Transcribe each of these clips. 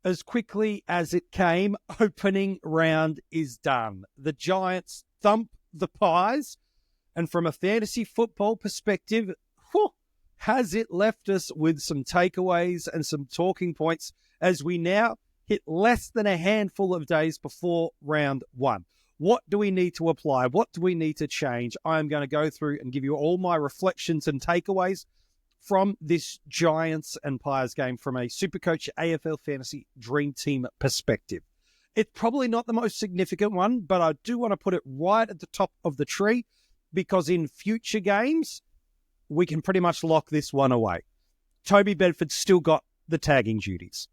as quickly as it came, opening round is done. The Giants thump the Pies, and from a fantasy football perspective, has it left us with some takeaways and some talking points as we now hit less than a handful of days before round one. What do we need to apply? What do we need to change? I'm going to go through and give you all my reflections and takeaways from this Giants and Pies game from a SuperCoach AFL Fantasy Dream Team perspective. It's probably not the most significant one, but I do want to put it right at the top of the tree because in future games, we can pretty much lock this one away. Toby Bedford's still got the tagging duties.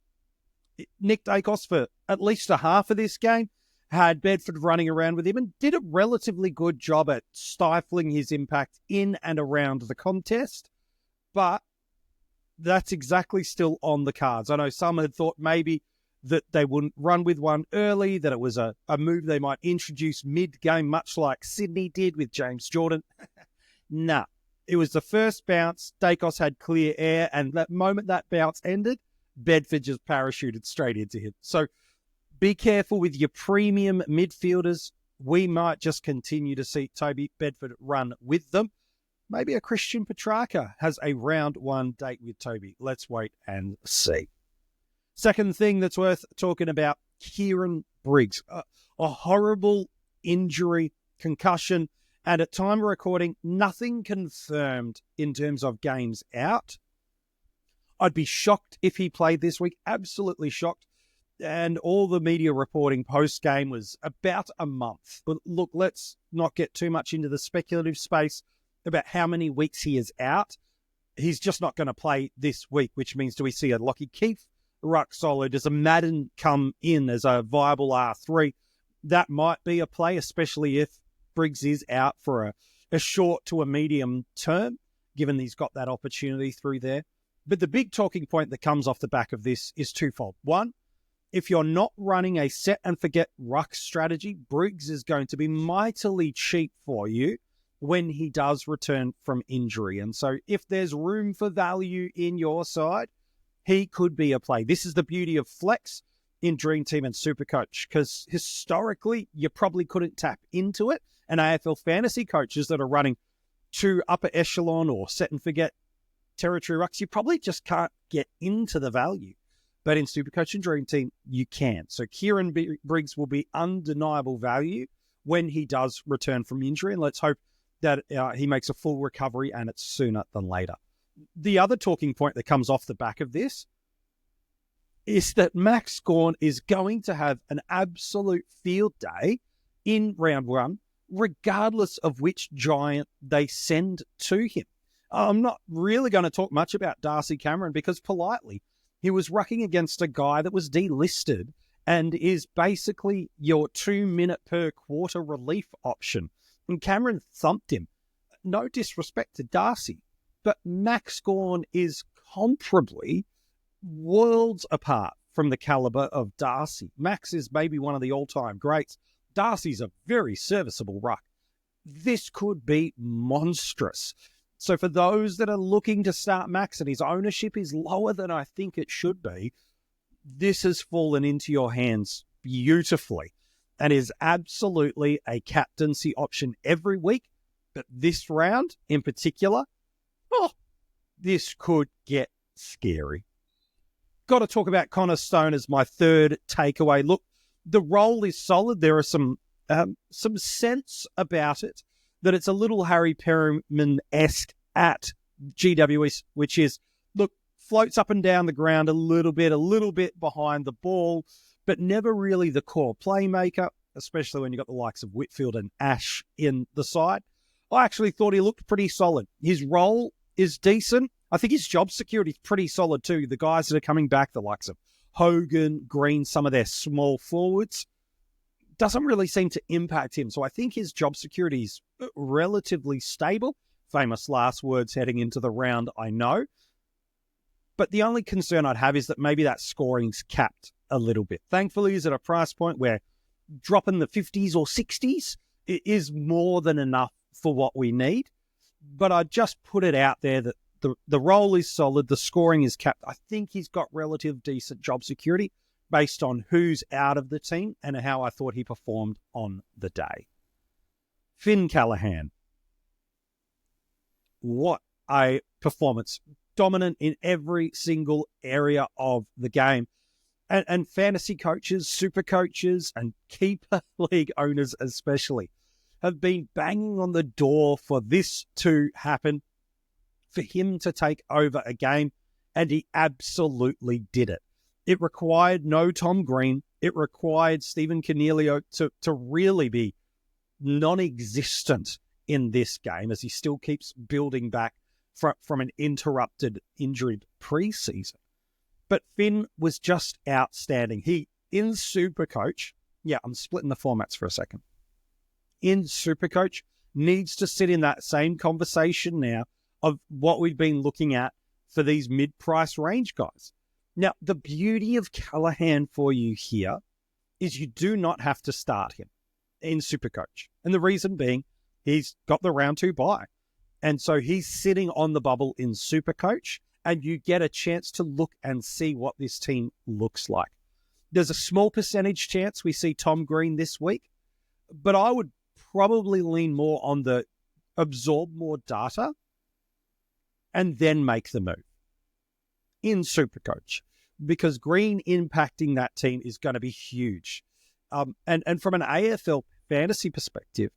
Nick Daicos, for at least a half of this game, had Bedford running around with him and did a relatively good job at stifling his impact in and around the contest. But that's exactly still on the cards. I know some had thought maybe that they wouldn't run with one early, that it was a move they might introduce mid-game, much like Sydney did with James Jordan. Nah. It was the first bounce. Daicos had clear air, and that moment that bounce ended, Bedford just parachuted straight into him. So be careful with your premium midfielders. We might just continue to see Toby Bedford run with them. Maybe a Christian Petrarca has a round one date with Toby. Let's wait and see. Second thing that's worth talking about, Kieran Briggs. A horrible injury, concussion, and at time of recording, nothing confirmed in terms of games out. I'd be shocked if he played this week, absolutely shocked. And all the media reporting post-game was about a month. But look, let's not get too much into the speculative space about how many weeks he is out. He's just not going to play this week, which means do we see a Lockie Keefe ruck solo? Does a Madden come in as a viable R3? That might be a play, especially if Briggs is out for a short to a medium term, given he's got that opportunity through there. But the big talking point that comes off the back of this is twofold. One, if you're not running a set and forget ruck strategy, Briggs is going to be mightily cheap for you when he does return from injury. And so if there's room for value in your side, he could be a play. This is the beauty of flex in Dream Team and SuperCoach, because historically you probably couldn't tap into it. And AFL fantasy coaches that are running two upper echelon or set and forget territory rucks, you probably just can't get into the value. But in SuperCoach and Dream Team, you can. So Kieran Briggs will be undeniable value when he does return from injury. And let's hope that he makes a full recovery and it's sooner than later. The other talking point that comes off the back of this is that Max Gawn is going to have an absolute field day in round one, regardless of which Giant they send to him. I'm not really going to talk much about Darcy Cameron because politely, he was rucking against a guy that was delisted and is basically your 2 minute per quarter relief option. And Cameron thumped him. No disrespect to Darcy, but Max Gawn is comparably worlds apart from the caliber of Darcy. Max is maybe one of the all-time greats. Darcy's a very serviceable ruck. This could be monstrous. So for those that are looking to start Max and his ownership is lower than I think it should be, this has fallen into your hands beautifully and is absolutely a captaincy option every week. But this round in particular, this could get scary. Got to talk about Conor Stone as my third takeaway. Look, the role is solid. There are some sense about it that it's a little Harry Perryman-esque at GWS, which is, look, floats up and down the ground a little bit behind the ball, but never really the core playmaker, especially when you've got the likes of Whitfield and Ash in the side. I actually thought he looked pretty solid. His role is decent. I think his job security is pretty solid too. The guys that are coming back, the likes of Hogan, Green, some of their small forwards, doesn't really seem to impact him. So I think his job security is relatively stable. Famous last words heading into the round, I know. But the only concern I'd have is that maybe that scoring's capped a little bit. Thankfully, he's at a price point where dropping the 50s or 60s is more than enough for what we need. But I just put it out there that the role is solid. The scoring is capped. I think he's got relative decent job security. based on who's out of the team and how I thought he performed on the day. Finn Callaghan. What a performance. Dominant in every single area of the game. And fantasy coaches, super coaches, and keeper league owners especially have been banging on the door for this to happen, for him to take over a game, and he absolutely did it. It required no Tom Green. It required Stephen Cornelio to really be non-existent in this game as he still keeps building back from an interrupted, injured preseason. But Finn was just outstanding. He, in SuperCoach, I'm splitting the formats for a second. In SuperCoach, needs to sit in that same conversation now of what we've been looking at for these mid-price range guys. Now, the beauty of Callaghan for you here is you do not have to start him in SuperCoach. And the reason being, he's got the round 2 bye. And so he's sitting on the bubble in SuperCoach, and you get a chance to look and see what this team looks like. There's a small percentage chance we see Tom Green this week, but I would probably lean more on the absorb more data and then make the move in SuperCoach, because Green impacting that team is going to be huge. And from an AFL fantasy perspective,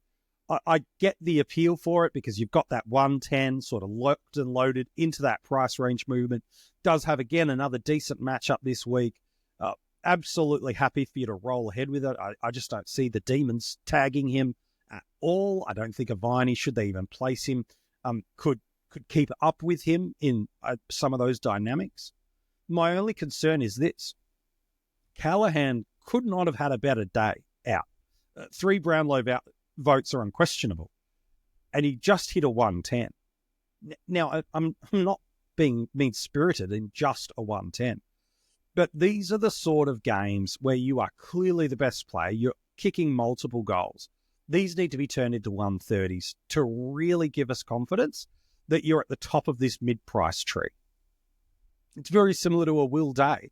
I get the appeal for it because you've got that 110 sort of locked and loaded into that price range movement. Does have, again, another decent matchup this week. Absolutely happy for you to roll ahead with it. I just don't see the Demons tagging him at all. I don't think a Viney, should they even place him, could keep up with him in some of those dynamics. My only concern is this. Callaghan could not have had a better day out. 3 Brownlow votes are unquestionable, and he just hit a 110. Now, I'm not being mean-spirited in just a 110, but these are the sort of games where you are clearly the best player, you're kicking multiple goals. These need to be turned into 130s to really give us confidence that you're at the top of this mid-price tree. It's very similar to a Will Day.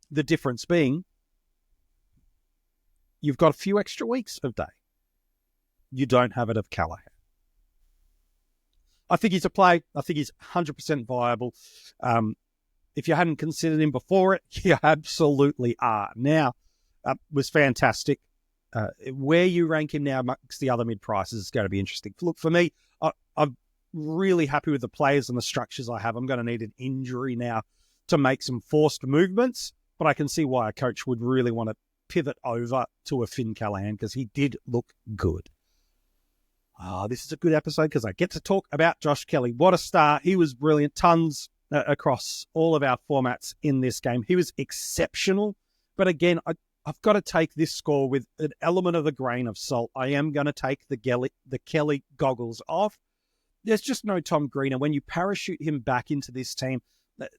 The difference being, you've got a few extra weeks of Day. You don't have it of Callaghan. I think he's a play. I think he's 100% viable. If you hadn't considered him before it, you absolutely are. Now, was fantastic. Where you rank him now amongst the other mid-prices is going to be interesting. Look, for me, I'm really happy with the players and the structures I have. I'm going to need an injury now to make some forced movements, but I can see why a coach would really want to pivot over to a Finn Callaghan because he did look good. This is a good episode because I get to talk about Josh Kelly. What a star. He was brilliant. Tons across all of our formats in this game. He was exceptional. But again, I've got to take this score with an element of a grain of salt. I am going to take the Kelly goggles off. There's just no Tom Green. And when you parachute him back into this team,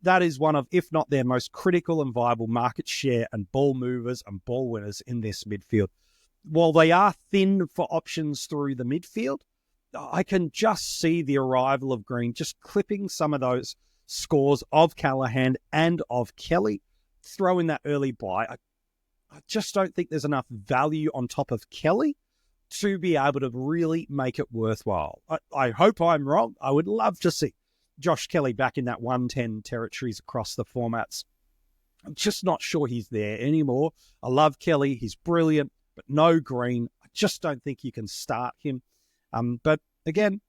that is one of, if not their most critical and viable market share and ball movers and ball winners in this midfield. While they are thin for options through the midfield, I can just see the arrival of Green just clipping some of those scores of Callaghan and of Kelly, throwing that early bye. I just don't think there's enough value on top of Kelly to be able to really make it worthwhile. I hope I'm wrong. I would love to see Josh Kelly back in that 110 territories across the formats. I'm just not sure he's there anymore. I love Kelly. He's brilliant. But no Green. I just don't think you can start him. But again,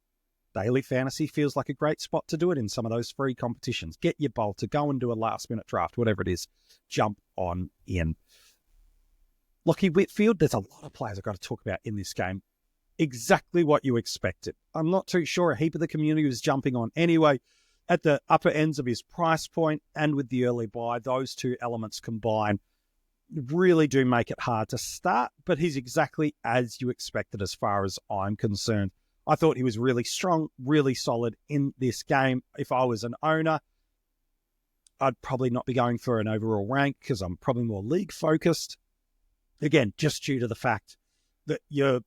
daily fantasy feels like a great spot to do it in some of those free competitions. Get your bolter, go and do a last-minute draft, whatever it is. Jump on in. Lockie Whitfield, there's a lot of players I've got to talk about in this game. Exactly what you expected. I'm not too sure a heap of the community was jumping on anyway. At the upper ends of his price point and with the early buy, those two elements combined really do make it hard to start, but he's exactly as you expected as far as I'm concerned. I thought he was really strong, really solid in this game. If I was an owner, I'd probably not be going for an overall rank because I'm probably more league focused. Again, just due to the fact that you're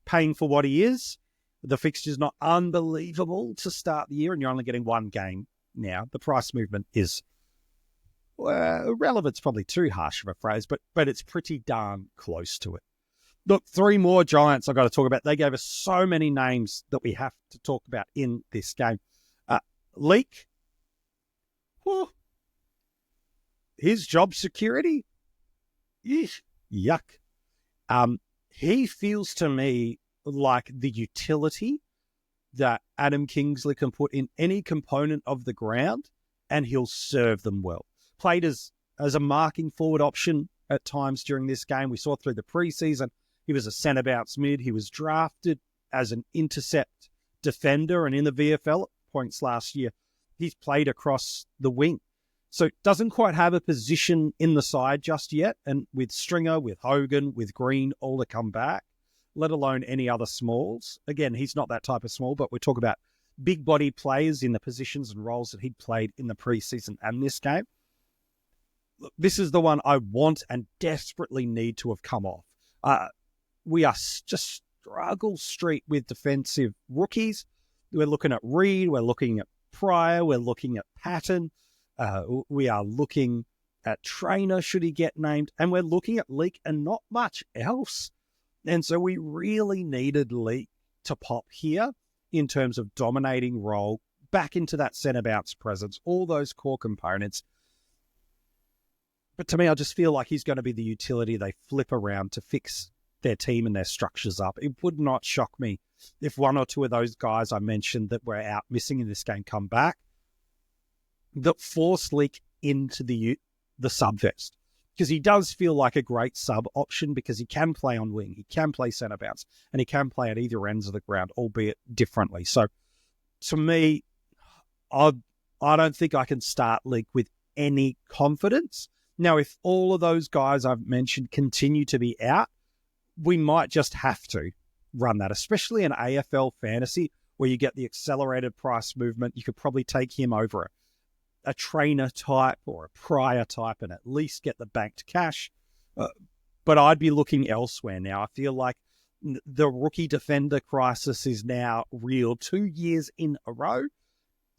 paying for what he is. The fixture's not unbelievable to start the year and you're only getting one game now. The price movement is relevant's probably too harsh of a phrase, but it's pretty darn close to it. Look, 3 more Giants I've got to talk about. They gave us so many names that we have to talk about in this game. Leak, his job security, yuck. He feels to me like the utility that Adam Kingsley can put in any component of the ground, and he'll serve them well. Played as a marking forward option at times during this game. We saw through the preseason, he was a centre bounce mid. He was drafted as an intercept defender, and in the VFL at points last year, he's played across the wing. So doesn't quite have a position in the side just yet. And with Stringer, with Hogan, with Green, all to come back, let alone any other smalls. Again, he's not that type of small, but we talk about big body players in the positions and roles that he'd played in the preseason and this game. Look, this is the one I want and desperately need to have come off. We are just struggle street with defensive rookies. We're looking at Reed, we're looking at Pryor, we're looking at Patton. We are looking at Trainer, should he get named, and we're looking at Leak and not much else. And so we really needed Leak to pop here in terms of dominating role, back into that centre bounce presence, all those core components. But to me, I just feel like he's going to be the utility they flip around to fix their team and their structures up. It would not shock me if 1 or 2 of those guys I mentioned that were out missing in this game come back, that force Leak into the sub-vest. Because he does feel like a great sub option because he can play on wing, he can play centre bounce, and he can play at either ends of the ground, albeit differently. So to me, I don't think I can start Leak with any confidence. Now, if all of those guys I've mentioned continue to be out, we might just have to run that, especially in AFL Fantasy, where you get the accelerated price movement. You could probably take him over a Trainer type or a Pryor type and at least get the banked cash. But I'd be looking elsewhere now. I feel like the rookie defender crisis is now real 2 years in a row,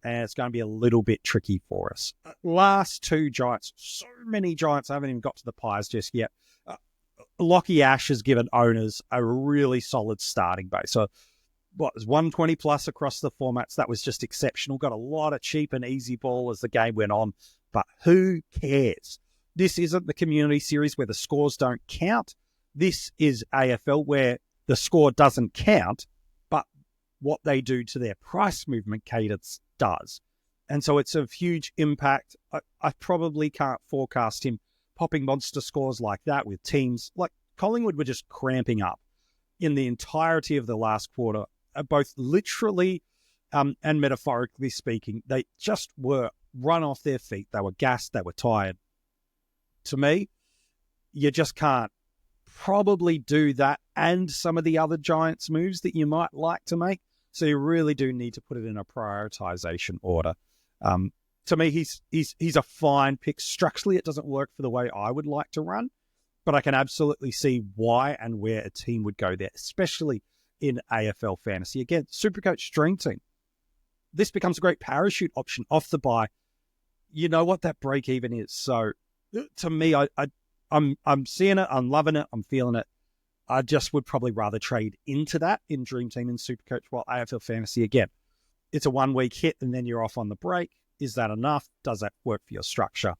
and it's going to be a little bit tricky for us. Last 2 Giants, so many Giants, I haven't even got to the Pies just yet. Lockie Ash has given owners a really solid starting base. So what was 120 plus across the formats? That was just exceptional. Got a lot of cheap and easy ball as the game went on, but who cares? This isn't the community series where the scores don't count. This is AFL where the score doesn't count, but what they do to their price movement cadence does. And so it's of huge impact. I probably can't forecast him popping monster scores like that with teams like Collingwood were just cramping up in the entirety of the last quarter, both literally and metaphorically speaking. They just were run off their feet. They were gassed. They were tired. To me, you just can't probably do that and some of the other Giants moves that you might like to make. So you really do need to put it in a prioritization order. To me, he's a fine pick. Structurally, it doesn't work for the way I would like to run, but I can absolutely see why and where a team would go there, especially in AFL Fantasy. Again, SuperCoach Dream Team. This becomes a great parachute option off the bye. You know what that break even is. So to me, I'm seeing it. I'm loving it. I'm feeling it. I just would probably rather trade into that in Dream Team and SuperCoach, while AFL Fantasy, again, it's a 1 week hit and then you're off on the break. Is that enough? Does that work for your structure?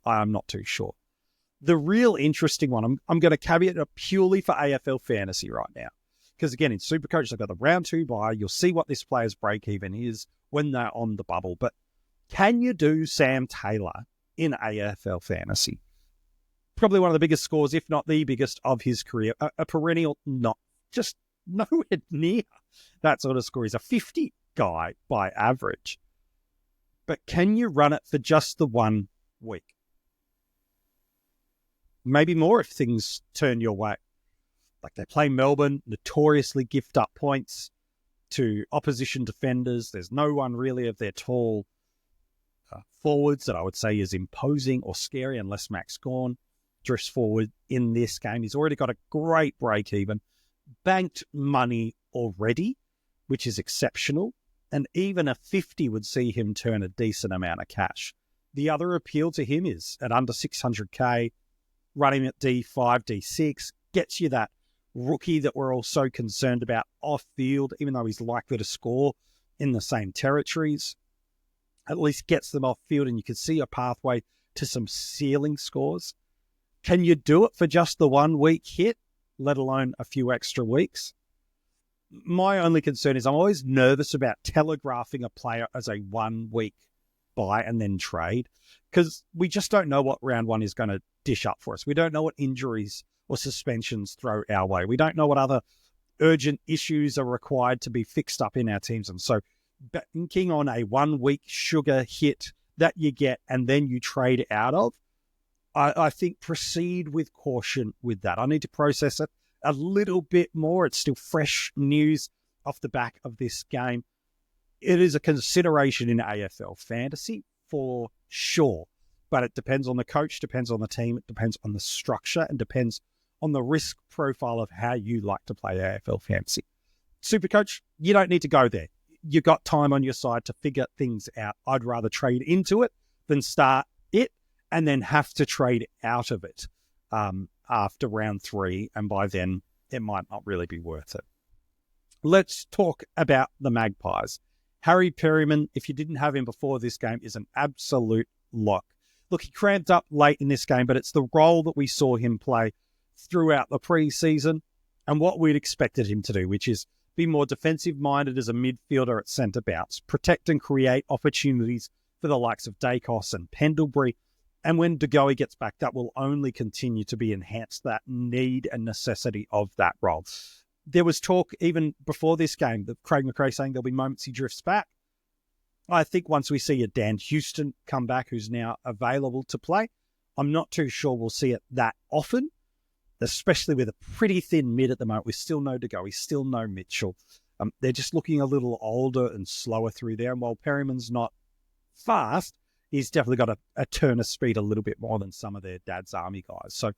I'm not too sure. The real interesting one, I'm going to caveat it purely for AFL Fantasy right now. Because again, in SuperCoach, they've got the round 2 bye. You'll see what this player's break even is when they're on the bubble. But can you do Sam Taylor in AFL Fantasy? Probably one of the biggest scores, if not the biggest of his career. A perennial, not just nowhere near that sort of score. He's a 50 guy by average. But can you run it for just the 1 week? Maybe more if things turn your way. Like they play Melbourne, notoriously gift up points to opposition defenders. There's no one really of their tall forwards that I would say is imposing or scary unless Max Gawn drifts forward in this game. He's already got a great break even, banked money already, which is exceptional. And even a 50 would see him turn a decent amount of cash. The other appeal to him is at under 600K, running at D5, D6, gets you that rookie that we're all so concerned about off field, even though he's likely to score in the same territories. At least gets them off field and you can see a pathway to some ceiling scores. Can you do it for just the 1 week hit, let alone a few extra weeks? My only concern is I'm always nervous about telegraphing a player as a 1 week buy and then trade, because we just don't know what round one is going to dish up for us. We don't know what injuries or suspensions throw our way. We don't know what other urgent issues are required to be fixed up in our teams. And so banking on a 1 week sugar hit that you get and then you trade out of, I think proceed with caution with that. I need to process it a little bit more. It's still fresh news off the back of this game. It is a consideration in AFL fantasy for sure, but it depends on the coach, depends on the team, it depends on the structure, and depends on the risk profile of how you like to play AFL fantasy. SuperCoach, you don't need to go there. You got time on your side to figure things out. I'd rather trade into it than start it and then have to trade out of it after round 3, and by then it might not really be worth it. Let's talk about the Magpies. Harry Perryman, if you didn't have him before this game, is an absolute lock. Look, he cramped up late in this game, but it's the role that we saw him play throughout the preseason and what we'd expected him to do, which is be more defensive-minded as a midfielder at centre bounce, protect and create opportunities for the likes of Daicos and Pendlebury. And when De Goey gets back, that will only continue to be enhanced, that need and necessity of that role. There was talk even before this game that Craig McRae saying there'll be moments he drifts back. I think once we see a Dan Houston come back, who's now available to play, I'm not too sure we'll see it that often, especially with a pretty thin mid at the moment. We still no De Goey, still no Mitchell. They're just looking a little older and slower through there. And while Perryman's not fast, he's definitely got a turn of speed a little bit more than some of their dad's army guys. So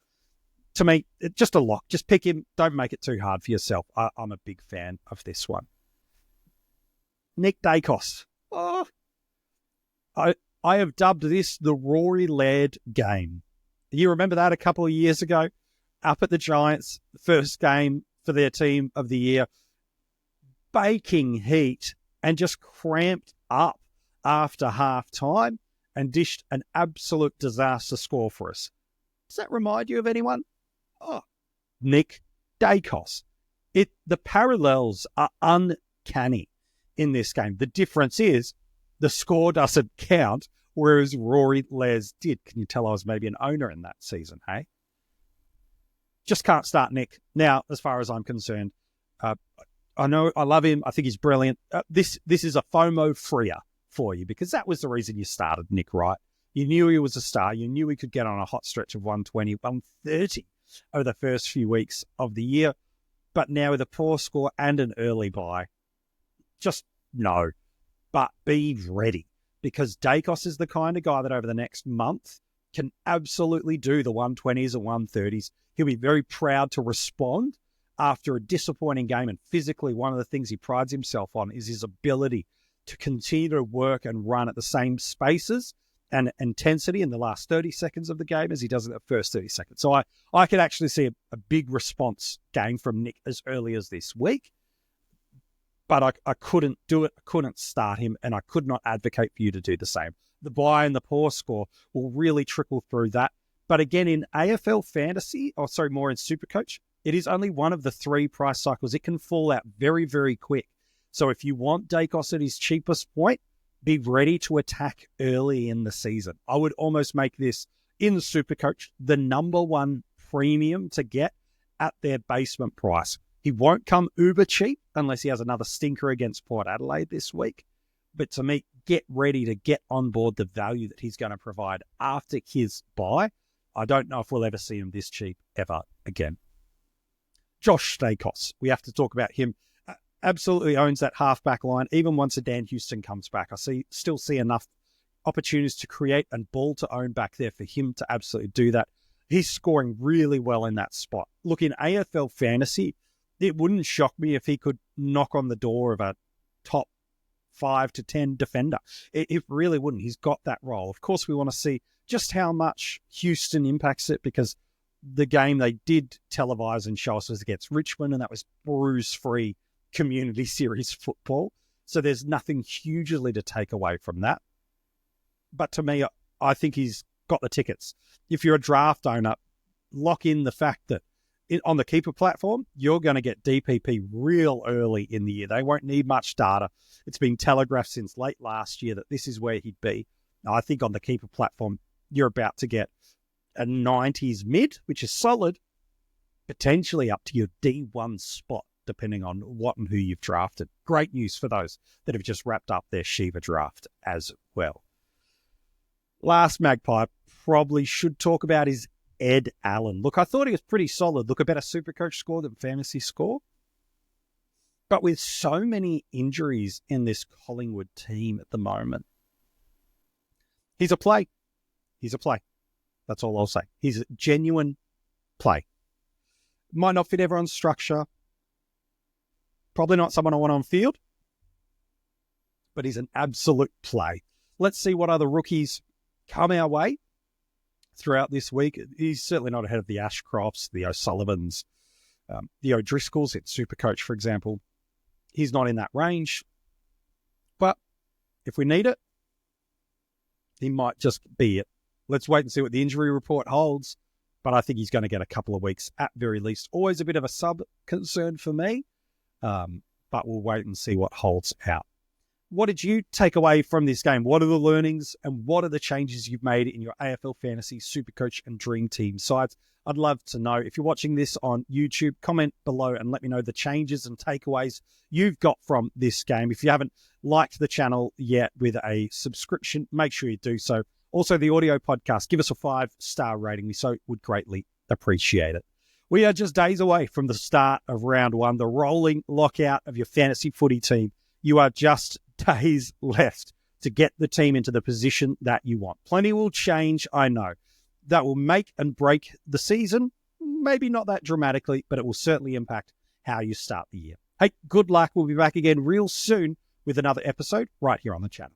to me, just a lock. Just pick him. Don't make it too hard for yourself. I'm a big fan of this one. Nick Daicos. Oh, I have dubbed this the Rory Laird game. You remember that a couple of years ago? Up at the Giants, first game for their team of the year, baking heat and just cramped up after half time and dished an absolute disaster score for us. Does that remind you of anyone? Oh, Nick Daicos. The parallels are uncanny in this game. The difference is the score doesn't count, whereas Rory Laird did. Can you tell I was maybe an owner in that season, hey? Just can't start Nick. Now, as far as I'm concerned, I know I love him. I think he's brilliant. This is a FOMO freer for you, because that was the reason you started Nick, right? You knew he was a star. You knew he could get on a hot stretch of 120, 130 over the first few weeks of the year. But now with a poor score and an early bye, just no. But be ready, because Daicos is the kind of guy that over the next month can absolutely do the 120s and 130s. He'll be very proud to respond after a disappointing game. And physically, one of the things he prides himself on is his ability to continue to work and run at the same spaces and intensity in the last 30 seconds of the game as he does in the first 30 seconds. So I could actually see a big response game from Nick as early as this week. But I couldn't do it. I couldn't start him, and I could not advocate for you to do the same. The bye and the poor score will really trickle through that. But again, in AFL fantasy, more in SuperCoach, it is only one of the 3 price cycles. It can fall out very, very quick. So if you want Daicos at his cheapest point, be ready to attack early in the season. I would almost make this, in SuperCoach, the number 1 premium to get at their basement price. He won't come uber cheap unless he has another stinker against Port Adelaide this week. But to me, get ready to get on board the value that he's going to provide after his bye. I don't know if we'll ever see him this cheap ever again. Josh Daicos, we have to talk about him. Absolutely owns that halfback line. Even once a Dan Houston comes back, I still see enough opportunities to create and ball to own back there for him to absolutely do that. He's scoring really well in that spot. Look, in AFL fantasy, it wouldn't shock me if he could knock on the door of a top 5 to 10 defender. It really wouldn't. He's got that role. Of course, we want to see just how much Houston impacts it, because the game they did televise and show us was against Richmond, and that was bruise-free community series football. So there's nothing hugely to take away from that. But to me, I think he's got the tickets. If you're a draft owner, lock in the fact that on the keeper platform, you're going to get DPP real early in the year. They won't need much data. It's been telegraphed since late last year that this is where he'd be. Now, I think on the keeper platform, you're about to get a 90s mid, which is solid, potentially up to your D1 spot, depending on what and who you've drafted. Great news for those that have just wrapped up their Shiva draft as well. Last Magpie probably should talk about is Ed Allen. Look, I thought he was pretty solid. Look, a better SuperCoach score than fantasy score. But with so many injuries in this Collingwood team at the moment, he's a play. He's a play. That's all I'll say. He's a genuine play. Might not fit everyone's structure. Probably not someone I want on field. But he's an absolute play. Let's see what other rookies come our way throughout this week. He's certainly not ahead of the Ashcrofts, the O'Sullivans, the O'Driscolls at SuperCoach, for example. He's not in that range. But if we need it, he might just be it. Let's wait and see what the injury report holds. But I think he's going to get a couple of weeks at very least. Always a bit of a sub-concern for me. But we'll wait and see what holds out. What did you take away from this game? What are the learnings and what are the changes you've made in your AFL Fantasy, SuperCoach and Dream Team sides? I'd love to know. If you're watching this on YouTube, comment below and let me know the changes and takeaways you've got from this game. If you haven't liked the channel yet with a subscription, make sure you do so. Also, the audio podcast, give us a 5-star rating. We so would greatly appreciate it. We are just days away from the start of round 1, the rolling lockout of your fantasy footy team. You are just days left to get the team into the position that you want. Plenty will change, I know. That will make and break the season. Maybe not that dramatically, but it will certainly impact how you start the year. Hey, good luck. We'll be back again real soon with another episode right here on the channel.